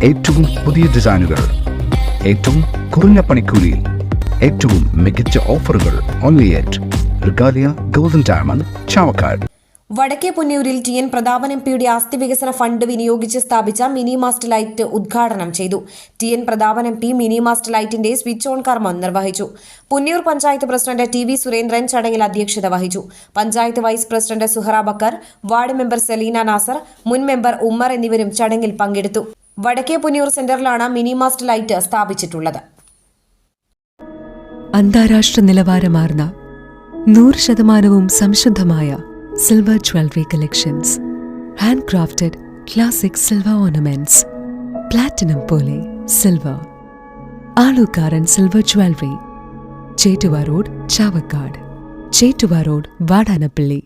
ഏറ്റവും പുതിയ ഡിസൈനുകൾ, ഏറ്റവും കുറഞ്ഞ പണിക്കൂലിയിൽ, ഏറ്റവും മികച്ച ഓഫറുകൾ. Only at Regalia golden diamond, Chavakkad. വടക്കേ പുന്നയൂരിൽ ടി.എൻ. പ്രതാപൻ എം.പിയുടെ ആസ്തി വികസന ഫണ്ട് വിനിയോഗിച്ച് സ്ഥാപിച്ച മിനി മാസ്റ്റ് ലൈറ്റ് ഉദ്ഘാടനം ചെയ്തു. TN. Prathapan MP mini mast ലൈറ്റിന്റെ സ്വിച്ച് ഓൺ കർമ്മം നിർവഹിച്ചു. പുന്നയൂർ പഞ്ചായത്ത് പ്രസിഡന്റ് ടി.വി. സുരേന്ദ്രൻ ചടങ്ങിൽ അധ്യക്ഷത വഹിച്ചു. Panchayat vice president Suhara Bakkar, ward member Selina Nasar, മുൻ മെമ്പർ ഉമ്മർ എന്നിവരും ചടങ്ങിൽ പങ്കെടുത്തു. വടക്കേ പുന്നയൂർ സെന്ററിലാണ് മിനി മാസ്റ്റ് ലൈറ്റ് സ്ഥാപിച്ചിട്ടുള്ളത്. അന്താരാഷ്ട്ര നിലവാരമാർന്ന 100% സംശുദ്ധമായ silver jewellery collections, hand crafted classic silver ornaments, platinum പോലെ silver, Alukkaran silver jewellery, Chettuva road, Chavakkad, Chettuva road, Vadanappally.